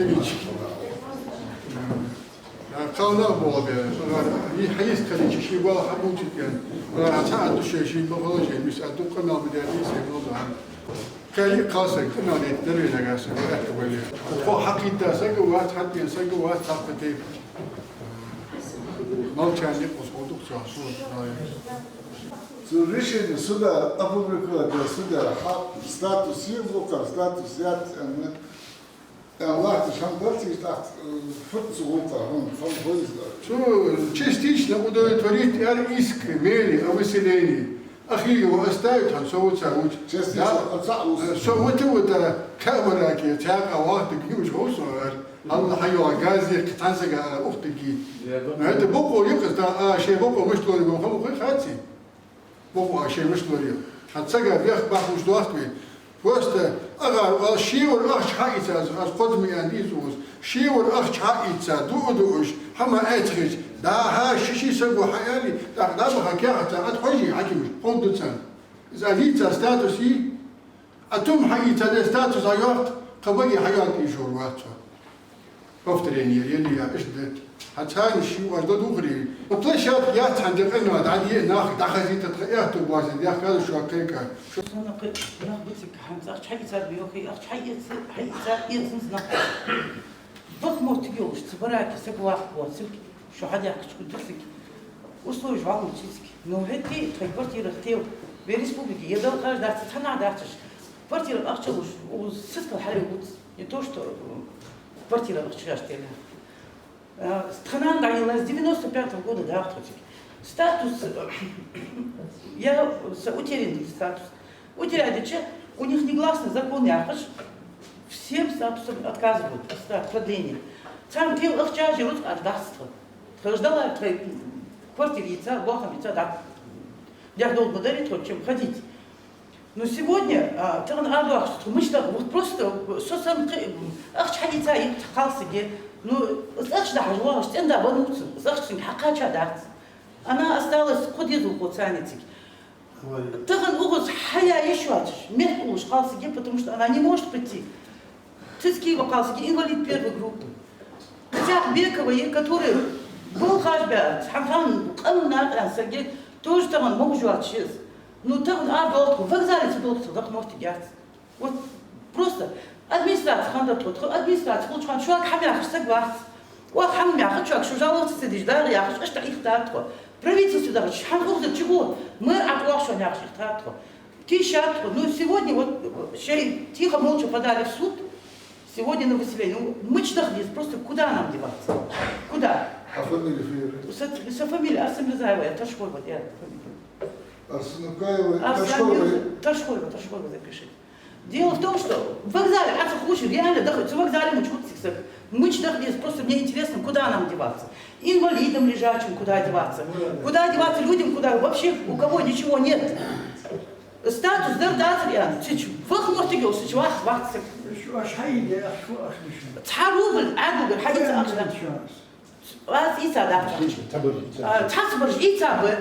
تجيش قالنا بوابه حيث كذي شيء ولا حموت كان ولا عتاد شيء بقول شيء مش أتوقع بدأني سيقولوا عن كي قاسك كنا نتدري نجاسة ولا فو حقيقة سجوات حتى سجوات حقتي ما كان يقص موضوع شخصي So решение суда опубликовать для суда статус Европа, статус яд, Allah шамбарти так футзулта, он что частично удовлетворить иск мери о выселении. أخي его оставить, он совут савут. Совут его да камераки, тяга вахты кимш хосуар. الله حيو غازي كتانسا أختي. هذا بوكو يقصد شيء بوكو مش تقولي بوكو خي خاتي. بوكو شيء مش تقولي. هتسجى بيخ بحث مش دوختي. Просто ага, шиур ах чхаица, аз qodmi andizus, шиур ах чхаица, дуудуш, хама айтхич, да ха шиши сагу хаяли, да баха кяхата, ат хожи хакимш, хондуцан. Залица статуси, атум хаица да статус айорт, قبلي حياتي شروعاتها. بفتريني يلي يا إشدت. هتاني شيء وأجد أخري. وطلشت يات عندك إنه عادي ناخد دخلتي تتغيرت بوازن يا أخي هذا شو حقيقة. أنا بتسك حمزة أخش حاجة صار بيوخي أخش حاجة صار ينسى نقطة. ضغط مرتجوش تبراك سبوا وسك شو حد يحكي شو كدرسك. وصلوا جوعوا تشيسك. نو هدي تغيرتي رختيو بريسبوبليكي يدور خارج دارت تنا دارتش. квартира ахчалуш у сыскал халевут не то что квартира ахчаштели. Страна дала с 95-го года да ахточек. Статус я утерянный статус. Утеряли у них негласный закон яхаш. Всем статусом отказывают от продления. Сам пил ахчажи рус отдаство. Ждала квартире яйца, боком яйца, да. Я должен дарить хоть чем ходить. Но сегодня мы что вот просто сосан ахчалица и халсиге ну захш да хажуаш тенда бануцу захш хакача да она осталась ходизу хоцаницик таган угоз хая ешвач мет уж халсиге потому что она не может прийти цицки халсиге инвалид первой группы хотя Бековой который был хажбя хамхан канна саге тоже там мог жуать. Ну там в вокзале сидел, так можете делать. Вот просто администрация, администрация, лучше что хамяхш согласен. Вот хамяхш, что жалуется сидишь, да, я хочу, что их татко. Правительство даже, хамхух чего? Мы оплачиваем их татко. Тишатко. Ну сегодня вот тихо молча подали в суд. Сегодня на выселение. Ну мы чтахлись, просто куда нам деваться? Куда? А фамилия? Фамилия Асамирзаева, это школа, вот я фамилия. Ташкоева запишите. Дело в том, что в вокзале, реально, в вокзале мы чувствуем, мы читали, просто мне интересно, куда нам деваться. Инвалидам лежачим, куда деваться. Куда деваться людям, куда вообще у кого ничего нет. Статус дардатриан, фах мортигел, сичвах, вахсик. Царубл, адугл, хадица ахшдан. Вас ица дахчан. Цасбарж ица бы.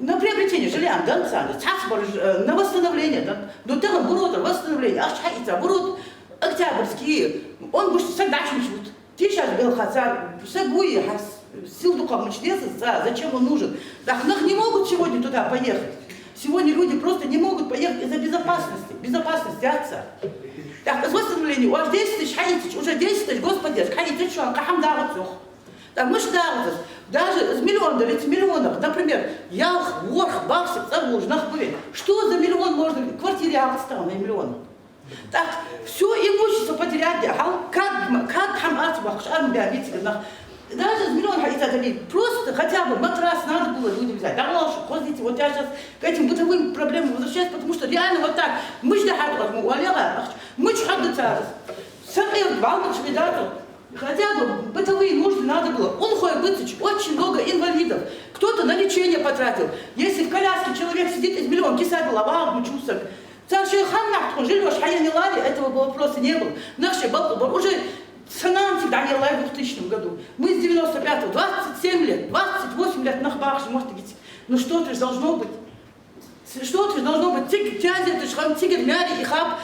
На приобретение жилья, на восстановление, но там оборот, восстановление, оборот октябрьский, он будет всегда чуть-чуть. Ты сейчас был хазар, собой, сил духовного чудеса, зачем он нужен? Так, не могут сегодня туда поехать. Сегодня люди просто не могут поехать из-за безопасности отца. Так, восстановление, у вас 10 тысяч, уже 10 тысяч, Господи, ханите, что, кахам дават все. Так, мы ждали, даже с миллионов, например, ялх, ворх, баксик, заложенных были. Что за миллион можно, квартире стал на миллион. Так, все имущество потерять, как там артбах, даже с миллиона хотите, просто хотя бы матрас надо было людям взять. Да ложь, ходите, вот я сейчас к этим бытовым проблемам возвращаюсь, потому что реально вот так, мы ждали, мы чхадыцарыз, сами балмыч медату. Хотя бы бытовые нужды надо было. Он ходит бытыч, очень много инвалидов. Кто-то на лечение потратил. Если в коляске человек сидит из миллиона, киса голова, мучусок. Этого вопроса не было. Наши уже цена всегда не лай в 2000 году. Мы с 95-го, 27 лет, 28 лет на хбахше, может быть. Ну что-то же должно быть. Что-то же должно быть. Тигр, мяри и хаб.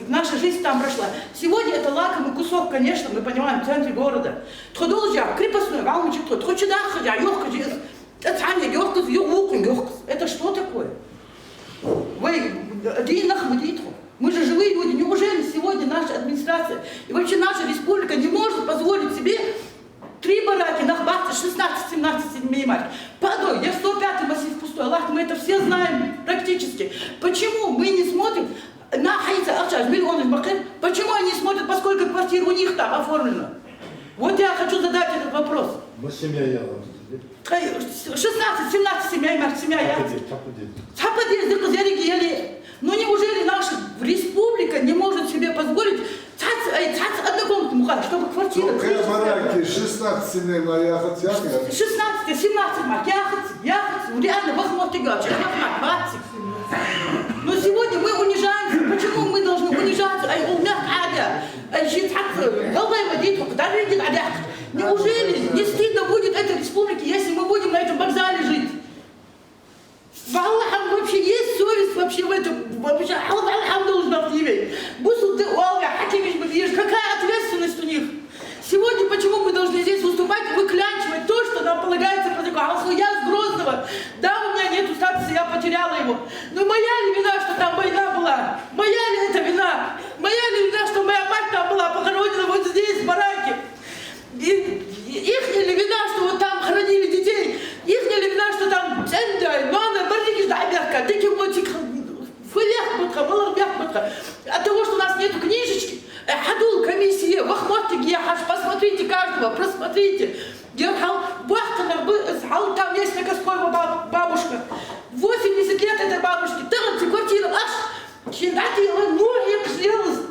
Наша жизнь там прошла. Сегодня это лакомый кусок, конечно, мы понимаем, в центре города. Крепостной, это что такое? Мы же живые люди. Неужели сегодня наша администрация и вообще наша республика не может позволить себе 3 бараки на хватит 16-17 семей мать? По одной, я 105-й массив пустой, Аллах, мы это все знаем практически. Почему мы не смотрим на миллионы бакет? Почему они смотрят, поскольку квартир у них там оформлено? Вот я хочу задать этот вопрос. 16-17 семей мать, семья я. Но неужели наша республика не может себе позволить однокомнатную, чтобы квартира... 16 семей моя хотят. 16-17 мать, я реально вахмоты гачи, но сегодня мы унижаемся. Почему мы должны унижаться? Неужели не стыдно будет этой республике, если мы будем на этом вокзале жить? Аллахам вообще есть совесть вообще в этом? Вообще, Аллахам должен иметь. Какая ответственность у них? Сегодня почему мы должны здесь выступать и выклянчивать то, что нам полагается по закону? Я с Грозного, да, у меня нету статуса, я потеряла его. Но моя ли вина, что там война была? Моя ли это вина? Моя ли вина, что моя мать там была похоронена вот здесь, в бараке? Их ли вина, что вот там хоронили детей? Их ли вина, что там от того, что у нас нету книжечки, комиссии, посмотрите каждого, просмотрите. Там есть Накоскоева бабушка, 80 лет этой бабушке, там квартира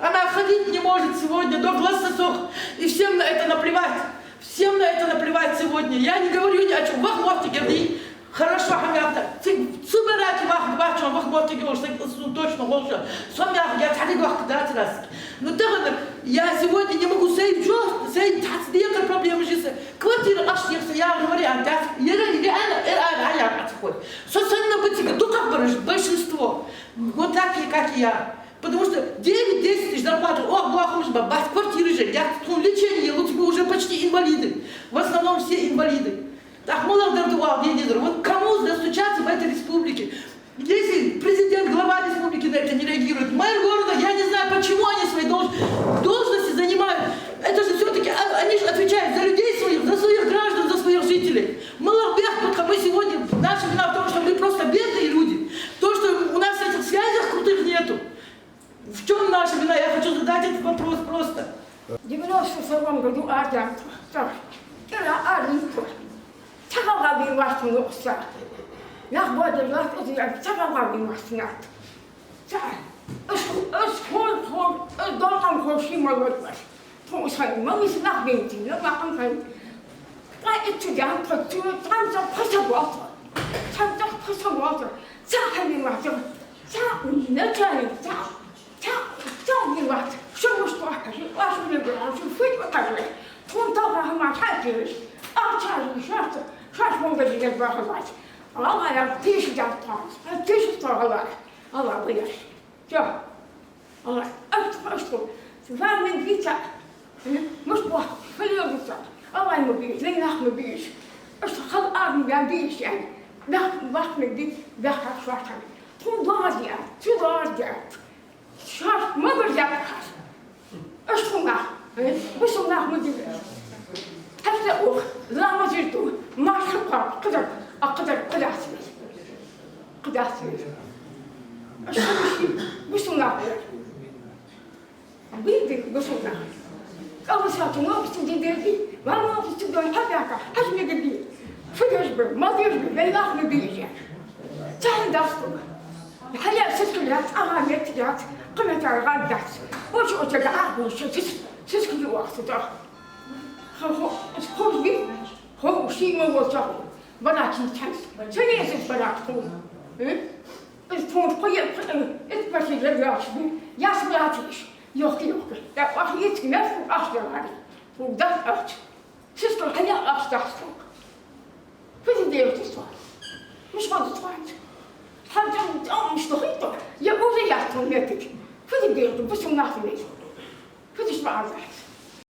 она ходить не может сегодня, до глаз сосох, и всем на это наплевать. Всем на это наплевать сегодня. Я не говорю ни о чем. Хорошо, хамята. Собирайте вахмоти точно лучше. Я но я сегодня не могу сказать, что это проблема жизни. Квартира я говорю, большинство. Вот такие, как я. Потому что 9-10 тысяч зарплаты, квартиры жить, лечение, уже почти инвалиды. В основном все инвалиды. Вот кому достучаться в этой республике? Если президент, глава республики на это не реагирует, мэр города, я не знаю, почему они свои должности занимают. Это же все-таки, они же отвечают за людей своих, за своих граждан, за своих жителей. Мы сегодня, наша вина в том, что мы просто бедные люди. То, что у нас этих связей крутых нету. В чем наша вина? Я хочу задать этот вопрос просто. В 92 году Артем Allah ya teşhis yaptınız. Teşhis var Allah bilir. Ya Allah aşkım. Ben min gita. Mش بوح في اليوم الصار. الله يمبيش لين ناخذ مبيش. ايش خل ارمي بيش يعني. ناخذ وقت ندي دخل شويه. تكون ضاجع. شو ضاجع. شاف ما برجع. ايش تكون بس ناخذ مدي. حتى أخ لا ما جرتوا ما حقا قدر قداسي أشوفي بسونا بيدي بسونا أول ساعة ما بتجي ديري ما بتجي حبيك حجمي قدي فيجبر ما يجبر لا ياخذ بيجي تعال داستو الحياة سكلات أغانيات قمة أغانيات وش أتجعه وش تسكلي وقت ده هو شيء ما وصل بناتي تحس شنو بناتكم الفون قيل اثبتي للراشبي يا سمعتيش يوكي يا أخيتك نفس أخضر علي وقدرت أخت سيستر الحياة أخت أخت فين دير تصوت مش فاضي تصوت حتى مش ضغيطة يا أولي يا تونيتك Für die Geld, was zum Nachlesen. Für die Spaß.